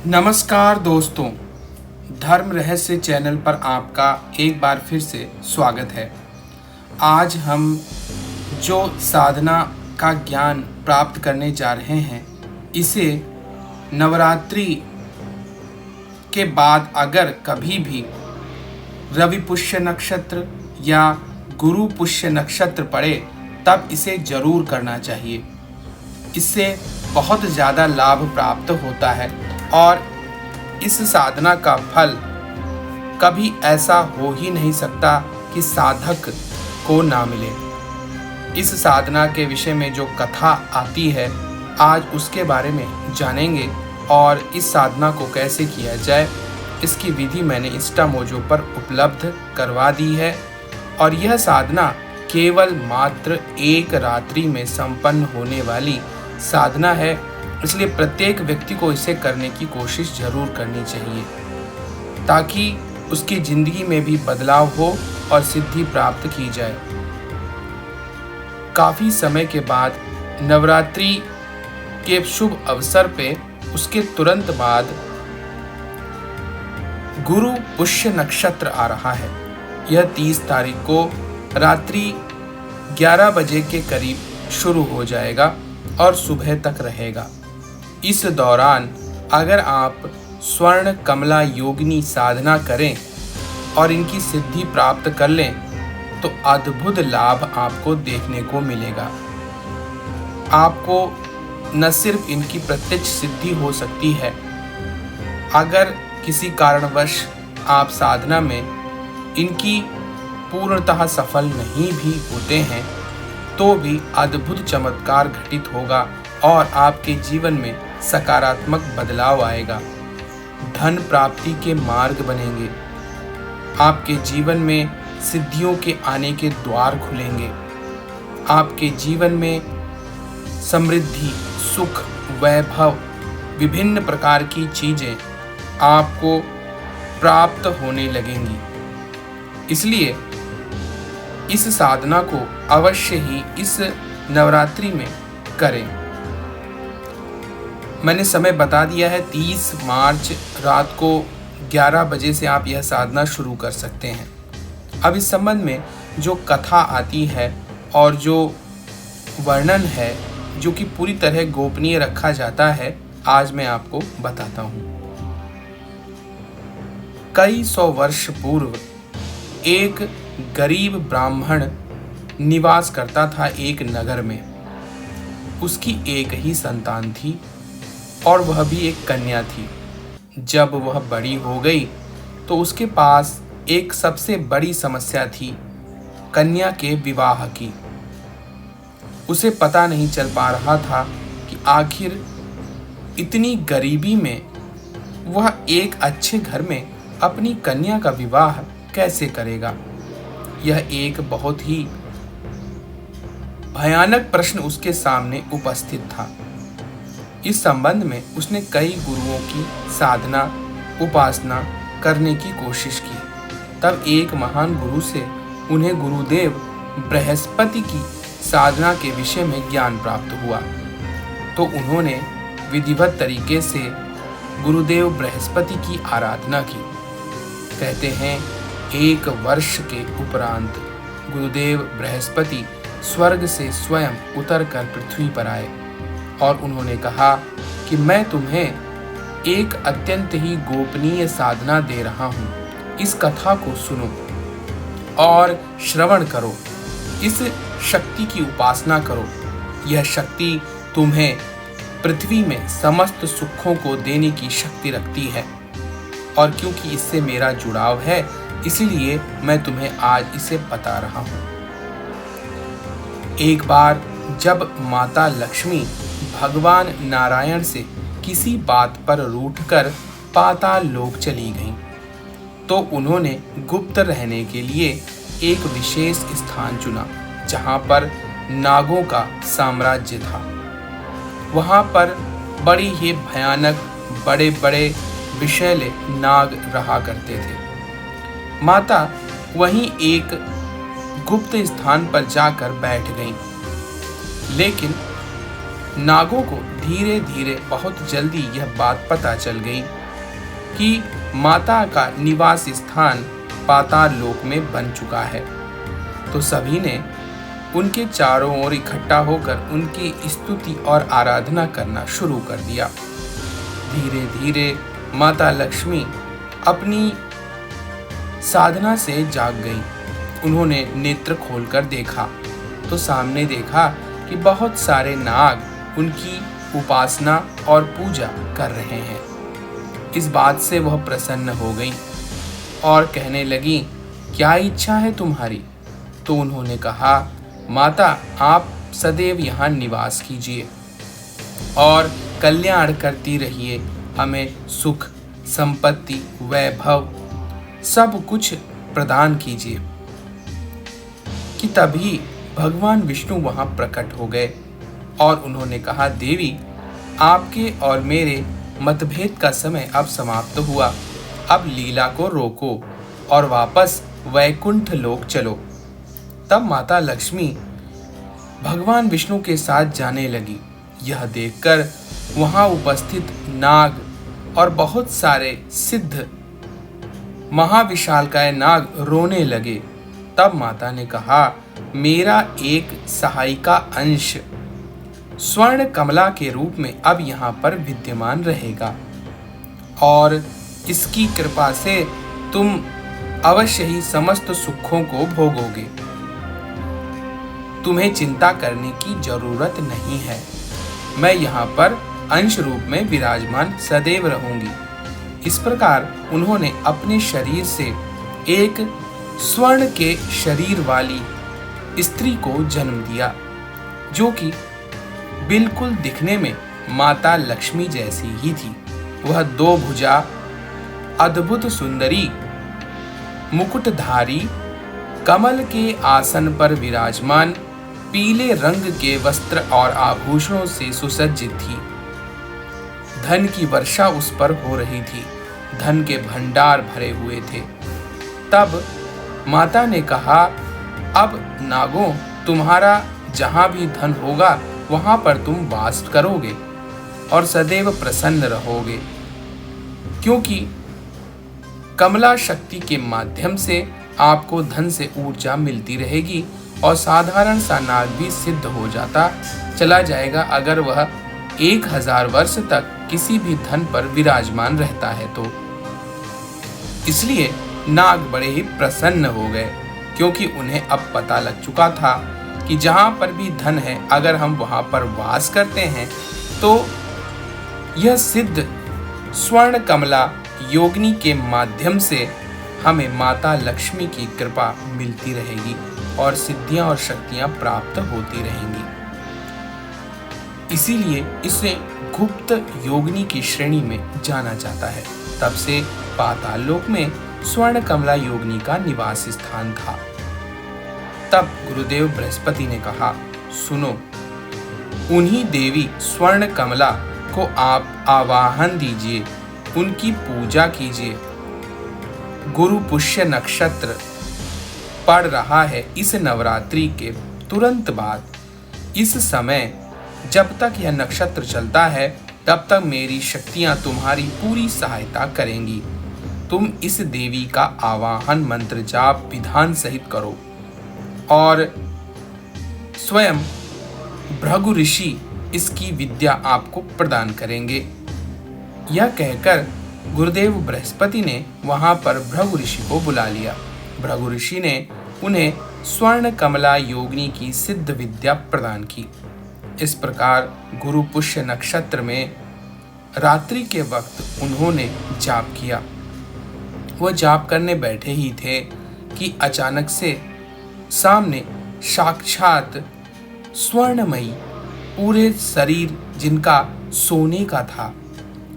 नमस्कार दोस्तों, धर्म रहस्य चैनल पर आपका एक बार फिर से स्वागत है। आज हम जो साधना का ज्ञान प्राप्त करने जा रहे हैं, इसे नवरात्रि के बाद अगर कभी भी रवि पुष्य नक्षत्र या गुरु पुष्य नक्षत्र पड़े तब इसे जरूर करना चाहिए। इससे बहुत ज़्यादा लाभ प्राप्त होता है और इस साधना का फल कभी ऐसा हो ही नहीं सकता कि साधक को ना मिले। इस साधना के विषय में जो कथा आती है, आज उसके बारे में जानेंगे और इस साधना को कैसे किया जाए, इसकी विधि मैंने इंस्टामोजो पर उपलब्ध करवा दी है। और यह साधना केवल मात्र एक रात्रि में संपन्न होने वाली साधना है, इसलिए प्रत्येक व्यक्ति को इसे करने की कोशिश जरूर करनी चाहिए ताकि उसकी जिंदगी में भी बदलाव हो और सिद्धि प्राप्त की जाए। काफी समय के बाद नवरात्रि के शुभ अवसर पे उसके तुरंत बाद गुरु पुष्य नक्षत्र आ रहा है। यह 30 तारीख को रात्रि 11 बजे के करीब शुरू हो जाएगा और सुबह तक रहेगा। इस दौरान अगर आप स्वर्ण कमला योगिनी साधना करें और इनकी सिद्धि प्राप्त कर लें तो अद्भुत लाभ आपको देखने को मिलेगा। आपको न सिर्फ इनकी प्रत्यक्ष सिद्धि हो सकती है, अगर किसी कारणवश आप साधना में इनकी पूर्णतः सफल नहीं भी होते हैं तो भी अद्भुत चमत्कार घटित होगा और आपके जीवन में सकारात्मक बदलाव आएगा। धन प्राप्ति के मार्ग बनेंगे। आपके जीवन में सिद्धियों के आने के द्वार खुलेंगे। आपके जीवन में समृद्धि, सुख, वैभव, विभिन्न प्रकार की चीजें आपको प्राप्त होने लगेंगी। इसलिए इस साधना को अवश्य ही इस नवरात्रि में करें। मैंने समय बता दिया है, 30 मार्च रात को 11 बजे से आप यह साधना शुरू कर सकते हैं। अब इस संबंध में जो कथा आती है और जो वर्णन है, जो कि पूरी तरह गोपनीय रखा जाता है, आज मैं आपको बताता हूँ। कई 100 वर्ष पूर्व एक गरीब ब्राह्मण निवास करता था एक नगर में। उसकी एक ही संतान थी और वह भी एक कन्या थी। जब वह बड़ी हो गई तो उसके पास एक सबसे बड़ी समस्या थी, कन्या के विवाह की। उसे पता नहीं चल पा रहा था कि आखिर इतनी गरीबी में वह एक अच्छे घर में अपनी कन्या का विवाह कैसे करेगा। यह एक बहुत ही भयानक प्रश्न उसके सामने उपस्थित था। इस संबंध में उसने कई गुरुओं की साधना उपासना करने की कोशिश की। तब एक महान गुरु से उन्हें गुरुदेव बृहस्पति की साधना के विषय में ज्ञान प्राप्त हुआ। तो उन्होंने विधिवत तरीके से गुरुदेव बृहस्पति की आराधना की। कहते हैं, 1 वर्ष के उपरांत गुरुदेव बृहस्पति स्वर्ग से स्वयं उतरकर पृथ्वी पर आए और उन्होंने कहा कि मैं तुम्हें एक अत्यंत ही गोपनीय साधना दे रहा हूँ। इस कथा को सुनो और श्रवण करो। इस शक्ति की उपासना करो। यह शक्ति तुम्हें पृथ्वी में समस्त सुखों को देने की शक्ति रखती है और क्योंकि इससे मेरा जुड़ाव है, इसलिए मैं तुम्हें आज इसे बता रहा हूँ। एक बार जब माता लक्ष्मी भगवान नारायण से किसी बात पर रूठकर पाताल लोक चली गईं, तो उन्होंने गुप्त रहने के लिए एक विशेष स्थान चुना जहां पर नागों का साम्राज्य था। वहां पर बड़ी ही भयानक बड़े बड़े विषैले नाग रहा करते थे। माता वहीं एक गुप्त स्थान पर जाकर बैठ गईं, लेकिन नागों को धीरे धीरे बहुत जल्दी यह बात पता चल गई कि माता का निवास स्थान पाताल लोक में बन चुका है। तो सभी ने उनके चारों ओर इकट्ठा होकर उनकी स्तुति और आराधना करना शुरू कर दिया। धीरे धीरे माता लक्ष्मी अपनी साधना से जाग गई। उन्होंने नेत्र खोलकर देखा तो सामने देखा कि बहुत सारे नाग उनकी उपासना और पूजा कर रहे हैं। इस बात से वह प्रसन्न हो गई और कहने लगी, क्या इच्छा है तुम्हारी? तो उन्होंने कहा, माता आप सदैव यहाँ निवास कीजिए और कल्याण करती रहिए, हमें सुख संपत्ति वैभव सब कुछ प्रदान कीजिए। कि तभी भगवान विष्णु वहां प्रकट हो गए और उन्होंने कहा, देवी आपके और मेरे मतभेद का समय अब समाप्त हुआ। अब लीला को रोको और वापस वैकुंठ लोक चलो। तब माता लक्ष्मी भगवान विष्णु के साथ जाने लगी। यह देखकर वहां उपस्थित नाग और बहुत सारे सिद्ध महाविशालकाय नाग रोने लगे। तब माता ने कहा, मेरा एक सहायिका अंश स्वर्ण कमला के रूप में अब यहाँ पर विद्यमान रहेगा और इसकी कृपा से तुम अवश्य ही समस्त सुखों को भोगोगे। तुम्हें चिंता करने की जरूरत नहीं है। मैं यहाँ पर अंश रूप में विराजमान सदैव रहूंगी। इस प्रकार उन्होंने अपने शरीर से एक स्वर्ण के शरीर वाली स्त्री को जन्म दिया, जो कि बिल्कुल दिखने में माता लक्ष्मी जैसी ही थी। वह 2 भुजा अद्भुत सुंदरी मुकुटधारी कमल के आसन पर विराजमान पीले रंग के वस्त्र और आभूषणों से सुसज्जित थी। धन की वर्षा उस पर हो रही थी। धन के भंडार भरे हुए थे। तब माता ने कहा, अब नागों तुम्हारा जहां भी धन होगा वहां पर तुम वास करोगे और सदैव प्रसन्न रहोगे, क्योंकि कमला शक्ति के माध्यम से आपको धन से ऊर्जा मिलती रहेगी और साधारण सा नाग भी सिद्ध हो जाता चला जाएगा अगर वह 1000 वर्ष तक किसी भी धन पर विराजमान रहता है तो। इसलिए नाग बड़े ही प्रसन्न हो गए, क्योंकि उन्हें अब पता लग चुका था कि जहां पर भी धन है, अगर हम वहां पर वास करते हैं तो यह सिद्ध स्वर्ण कमला योगिनी के माध्यम से हमें माता लक्ष्मी की कृपा मिलती रहेगी और सिद्धियां और शक्तियां प्राप्त होती रहेंगी। इसीलिए इसे गुप्त योगिनी की श्रेणी में जाना जाता है। तब से पाताल लोक में स्वर्ण कमला योगिनी का निवास स्थान था। तब गुरुदेव बृहस्पति ने कहा, सुनो, उन्हीं देवी स्वर्ण कमला को आप आवाहन दीजिए, उनकी पूजा कीजिए। गुरु पुष्य नक्षत्र पड़ रहा है इस नवरात्रि के तुरंत बाद। इस समय जब तक यह नक्षत्र चलता है तब तक मेरी शक्तियां तुम्हारी पूरी सहायता करेंगी। तुम इस देवी का आवाहन मंत्र जाप विधान सहित करो और स्वयं भृगु ऋषि इसकी विद्या आपको प्रदान करेंगे। यह कहकर गुरुदेव बृहस्पति ने वहां पर भृगु ऋषि को बुला लिया। भृगु ऋषि ने उन्हें स्वर्ण कमला योगिनी की सिद्ध विद्या प्रदान की। इस प्रकार गुरु पुष्य नक्षत्र में रात्रि के वक्त उन्होंने जाप किया। वह जाप करने बैठे ही थे कि अचानक से सामने साक्षात स्वर्णमयी पूरे शरीर जिनका सोने का था,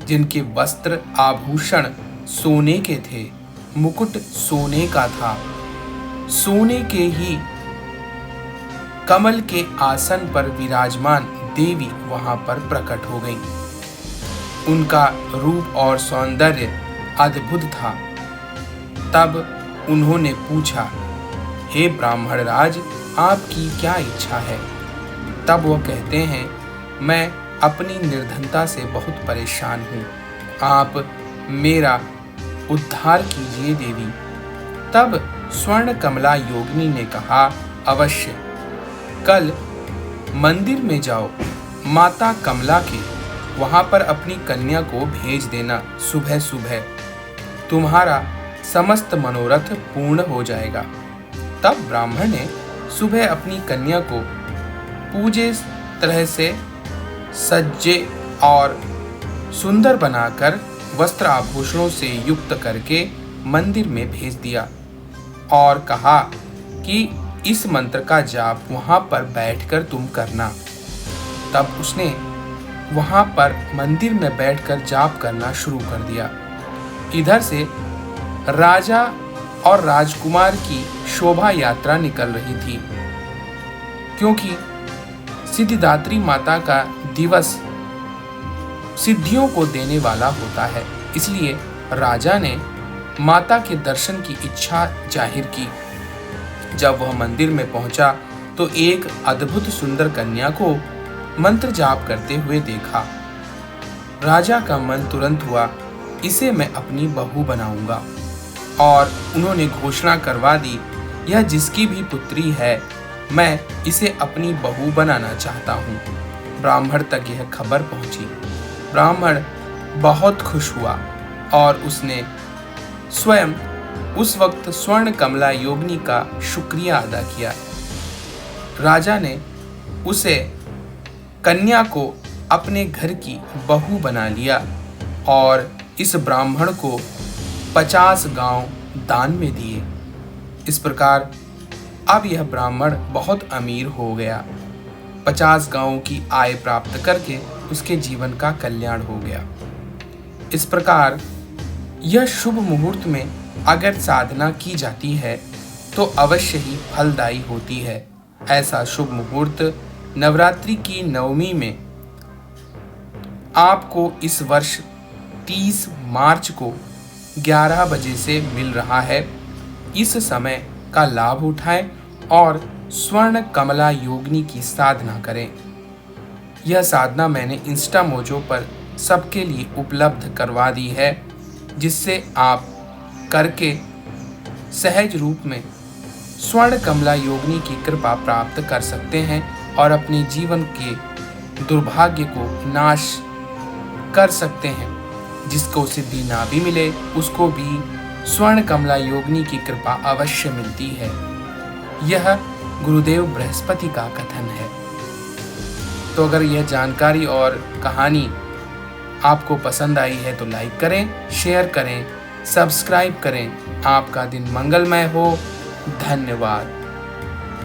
जिनके वस्त्र आभूषण सोने के थे, मुकुट सोने का था, सोने के ही कमल के आसन पर विराजमान देवी वहां पर प्रकट हो गई। उनका रूप और सौंदर्य अद्भुत था। तब उन्होंने पूछा, हे ब्राह्मण राज, आपकी क्या इच्छा है? तब वह कहते हैं, मैं अपनी निर्धनता से बहुत परेशान हूँ। आप मेरा उद्धार कीजिए देवी। तब स्वर्ण कमला योगिनी ने कहा, अवश्य, कल मंदिर में जाओ, माता कमला के वहां पर अपनी कन्या को भेज देना। सुबह सुबह तुम्हारा समस्त मनोरथ पूर्ण हो जाएगा। तब ब्राह्मण ने सुबह अपनी कन्या को पूजे तरह से सज्जे और सुंदर बनाकर वस्त्र आभूषणों से युक्त करके मंदिर में भेज दिया और कहा कि इस मंत्र का जाप वहां पर बैठकर तुम करना। तब उसने वहां पर मंदिर में बैठकर जाप करना शुरू कर दिया। इधर से राजा और राजकुमार की शोभा यात्रा निकल रही थी, क्योंकि सिद्धिदात्री माता का दिवस सिद्धियों को देने वाला होता है। इसलिए राजा ने माता के दर्शन की इच्छा जाहिर की। जब वह मंदिर में पहुंचा तो एक अद्भुत सुंदर कन्या को मंत्र जाप करते हुए देखा। राजा का मन तुरंत हुआ, इसे मैं अपनी बहू बनाऊंगा, और उन्होंने घोषणा करवा दी, यह जिसकी भी पुत्री है, मैं इसे अपनी बहू बनाना चाहता हूँ। ब्राह्मण तक यह खबर पहुंची। ब्राह्मण बहुत खुश हुआ और उसने स्वयं उस वक्त स्वर्ण कमला योगिनी का शुक्रिया अदा किया। राजा ने उसे कन्या को अपने घर की बहू बना लिया और इस ब्राह्मण को 50 गांव दान में दिए। इस प्रकार अब यह ब्राह्मण बहुत अमीर हो गया। 50 गांवों की आय प्राप्त करके उसके जीवन का कल्याण हो गया। इस प्रकार यह शुभ मुहूर्त में अगर साधना की जाती है तो अवश्य ही फलदायी होती है। ऐसा शुभ मुहूर्त नवरात्रि की नवमी में आपको इस वर्ष 30 मार्च को 11 बजे से मिल रहा है। इस समय का लाभ उठाएं और स्वर्ण कमला योगिनी की साधना करें। यह साधना मैंने इंस्टा मोजो पर सबके लिए उपलब्ध करवा दी है, जिससे आप करके सहज रूप में स्वर्ण कमला योगिनी की कृपा प्राप्त कर सकते हैं और अपने जीवन के दुर्भाग्य को नाश कर सकते हैं। जिसको सिद्धि ना भी मिले उसको भी स्वर्ण कमला योगिनी की कृपा अवश्य मिलती है। यह गुरुदेव बृहस्पति का कथन है। तो अगर यह जानकारी और कहानी आपको पसंद आई है तो लाइक करें, शेयर करें, सब्सक्राइब करें। आपका दिन मंगलमय हो। धन्यवाद।